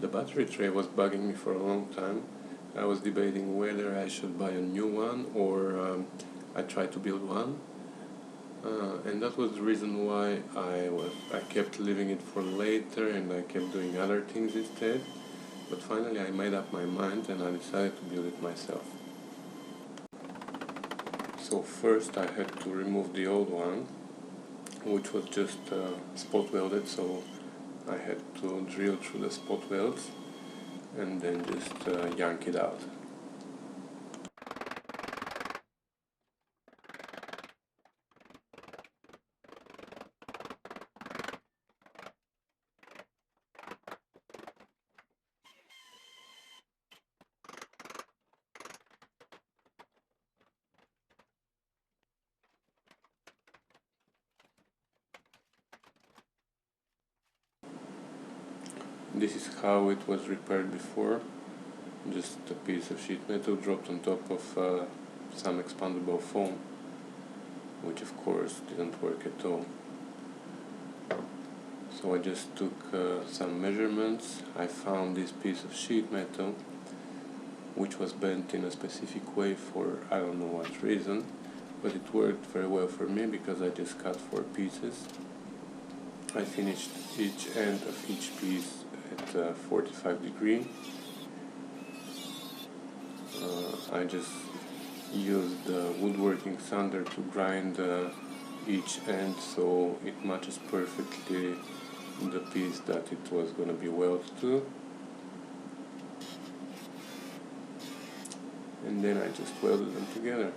The battery tray was bugging me for a long time. I was debating whether I should buy a new one or I tried to build one. And that was the reason why I kept leaving it for later and I kept doing other things instead. But finally I made up my mind and I decided to build it myself. So first I had to remove the old one, which was just spot welded, so I had to drill through the spot welds and then just yank it out. This is how it was repaired before, just a piece of sheet metal dropped on top of some expandable foam, which of course didn't work at all. So I just took some measurements. I found this piece of sheet metal which was bent in a specific way for I don't know what reason, but it worked very well for me because I just cut 4 pieces. I finished each end of each piece at 45 degrees. I just used the woodworking sander to grind each end so it matches perfectly the piece that it was going to be welded to. And then I just welded them together.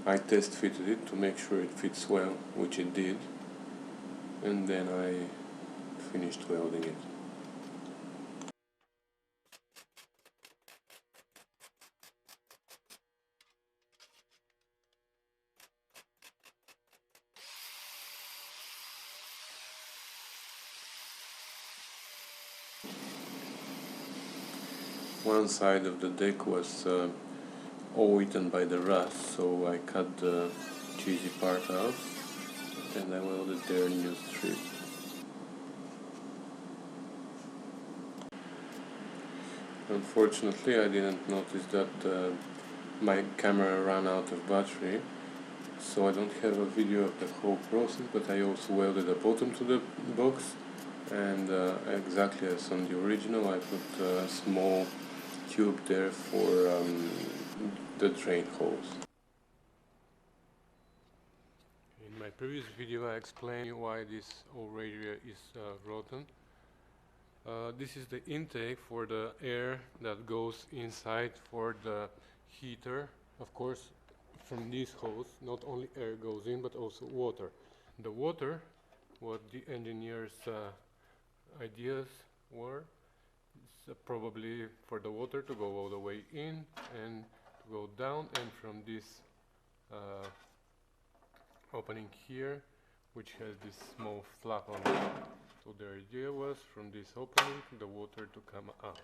I test fitted it to make sure it fits well, which it did, and then I finished welding it. One side of the deck was all eaten by the rust, so I cut the cheesy part out and I welded their new strip. Unfortunately, I didn't notice that my camera ran out of battery, so I don't have a video of the whole process, but I also welded the bottom to the box, and exactly as on the original, I put a small tube there for the drain holes. In my previous video I explained why this whole area is rotten. This is the intake for the air that goes inside for the heater. Of course, from these holes not only air goes in but also water. The water, what the engineers' ideas were, probably for the water to go all the way in and to go down, and from this opening here, which has this small flap on it. So the idea was from this opening the water to come out.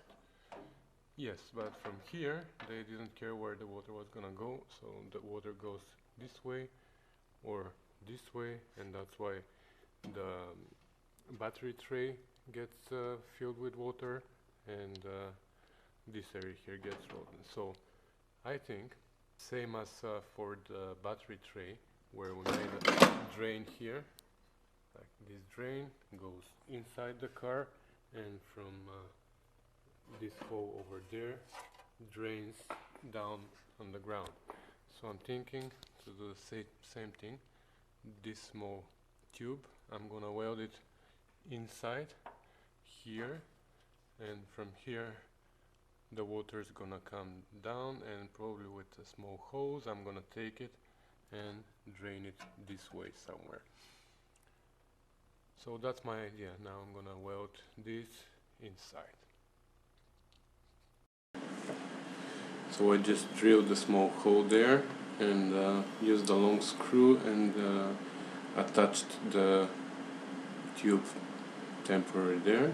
Yes, but from here they didn't care where the water was gonna go, so the water goes this way or this way, and that's why the battery tray gets filled with water and this area here gets rotten. So I think same as for the battery tray, where we made a drain here, like this drain goes inside the car, and from this hole over there drains down on the ground. So I'm thinking to do the same thing. This small tube, I'm gonna weld it inside here, and from here the water is gonna come down, and probably with a small hose I'm gonna take it and drain it this way somewhere. So that's my idea. Now I'm gonna weld this inside. So I just drilled a small hole there and used a long screw and attached the tube temporarily there,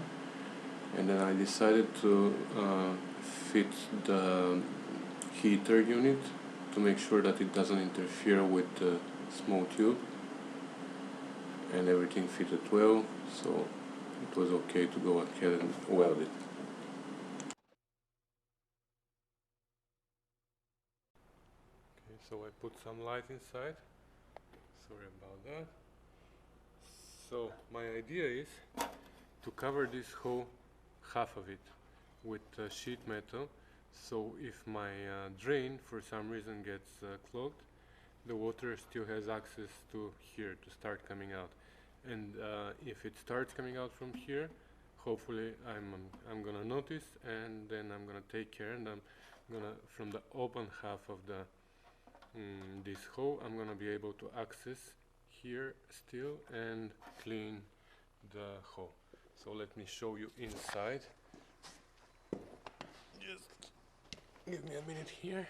and then I decided to fit the heater unit to make sure that it doesn't interfere with the small tube, and everything fitted well, so it was okay to go ahead and weld it. Okay, so I put some light inside, sorry about that. So my idea is to cover this whole half of it with sheet metal, so if my drain for some reason gets clogged, the water still has access to here to start coming out. And if it starts coming out from here, hopefully I'm gonna notice, and then I'm gonna take care, and I'm gonna, from the open half of the this hole, I'm gonna be able to access here still and clean the hole. So let me show you inside. Just give me a minute here.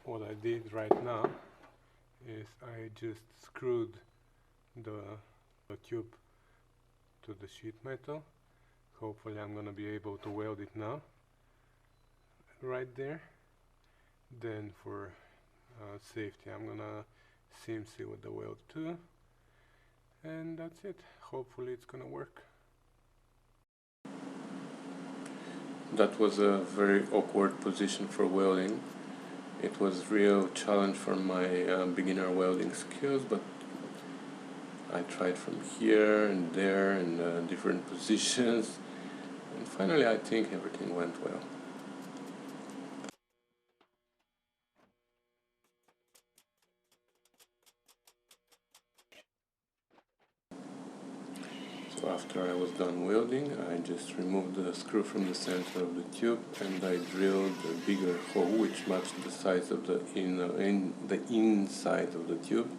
What I did right now is I just screwed the tube to the sheet metal. Hopefully I'm gonna be able to weld it now right there. Then for safety I'm gonna seam seal with the weld too, and that's it. Hopefully it's gonna work. That was a very awkward position for welding. It was real challenge for my beginner welding skills, but I tried from here and there and different positions, and finally I think everything went well. So after I was done welding, I just removed the screw from the center of the tube, and I drilled a bigger hole which matched the size of the inside of the tube.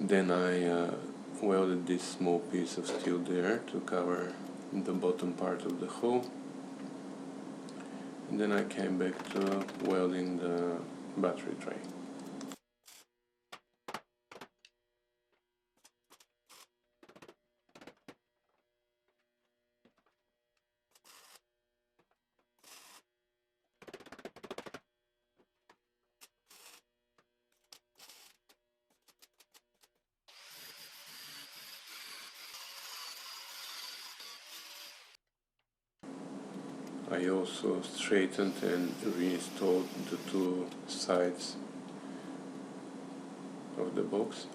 Then I welded this small piece of steel there to cover the bottom part of the hole, and then I came back to welding the battery tray. I also straightened and reinstalled the two sides of the box.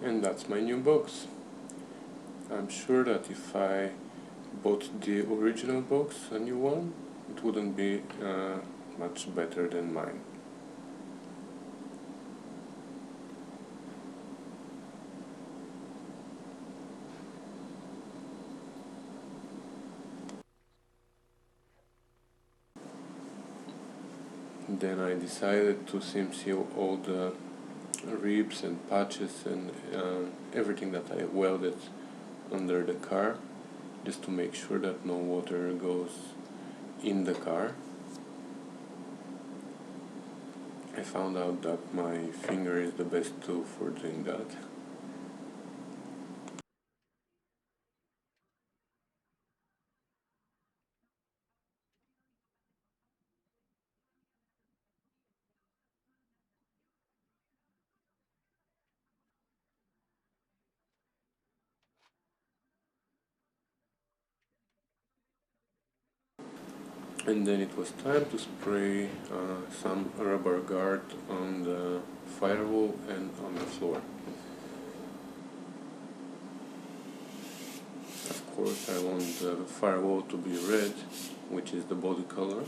And that's my new box. I'm sure that if I bought the original box, a new one, it wouldn't be much better than mine. Then I decided to seam seal all the ribs and patches and everything that I welded under the car, just to make sure that no water goes in the car. I found out that my finger is the best tool for doing that. And then it was time to spray some rubber guard on the firewall and on the floor. Of course I want the firewall to be red, which is the body color,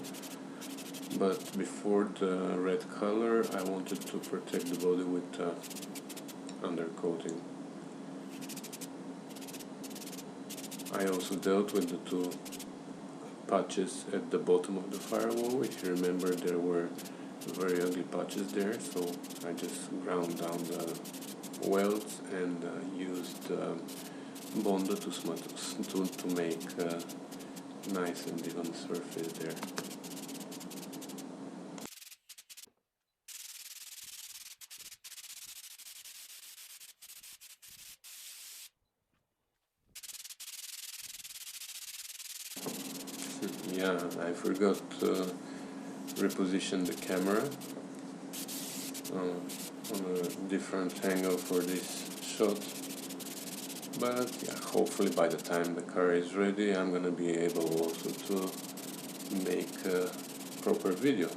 but before the red color I wanted to protect the body with undercoating. I also dealt with the two patches at the bottom of the firewall. If you remember, there were very ugly patches there, so I just ground down the welds and used Bondo to make a nice and even surface there. Yeah, I forgot to reposition the camera on a different angle for this shot. But yeah, hopefully by the time the car is ready, I'm gonna be able also to make a proper video.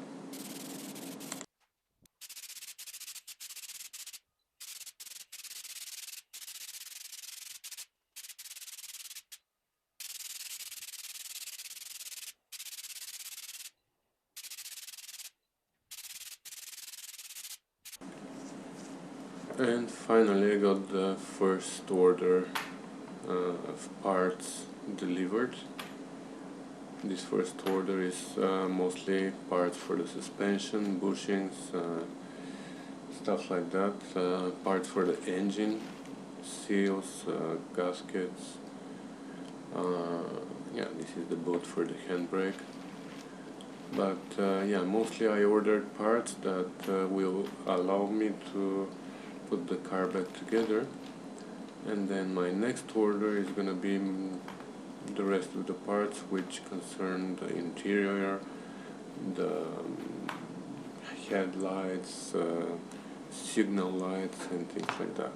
And finally I got the first order of parts delivered. This first order is mostly parts for the suspension, bushings, stuff like that, parts for the engine, seals, gaskets. Yeah, this is the boot for the handbrake. But yeah, mostly I ordered parts that will allow me to put the car back together, and then my next order is gonna be the rest of the parts which concern the interior, the headlights, signal lights and things like that.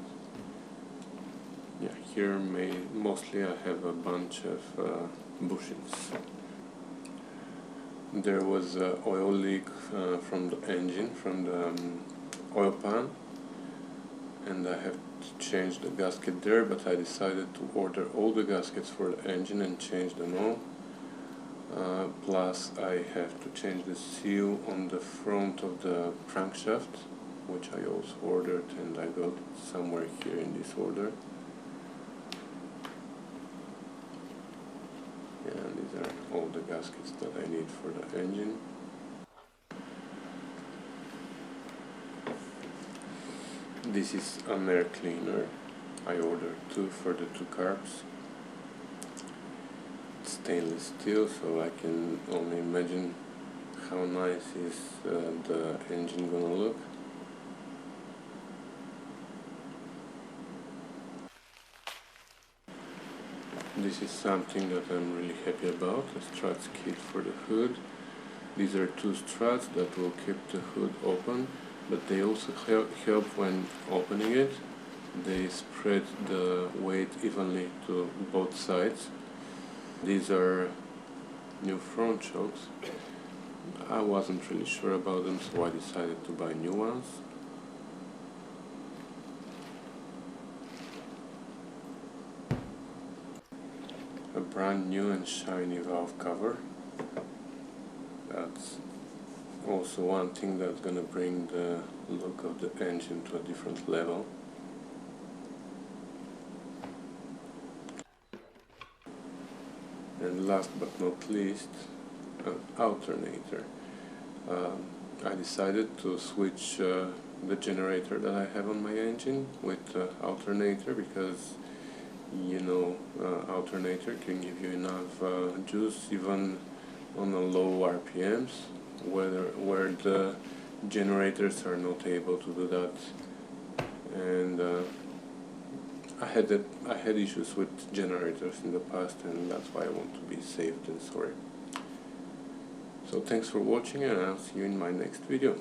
Yeah, here mostly I have a bunch of bushings. There was an oil leak from the engine, from the oil pan, and I have to change the gasket there, but I decided to order all the gaskets for the engine and change them all. Plus I have to change the seal on the front of the crankshaft, which I also ordered, and I got somewhere here in this order. And these are all the gaskets that I need for the engine. This is an air cleaner. I ordered two for the two carbs. It's stainless steel, so I can only imagine how nice is the engine gonna look. This is something that I'm really happy about, a struts kit for the hood. These are two struts that will keep the hood open, but they also help when opening it. They spread the weight evenly to both sides. These are new front shocks. I wasn't really sure about them, so I decided to buy new ones. A brand new and shiny valve cover. That's also one thing that's gonna bring the look of the engine to a different level. And last but not least, an alternator. I decided to switch the generator that I have on my engine with alternator, because you know, alternator can give you enough juice even on a low RPMs, where the generators are not able to do that. And I had issues with generators in the past, and that's why I want to be safe than sorry. So thanks for watching, and I'll see you in my next video.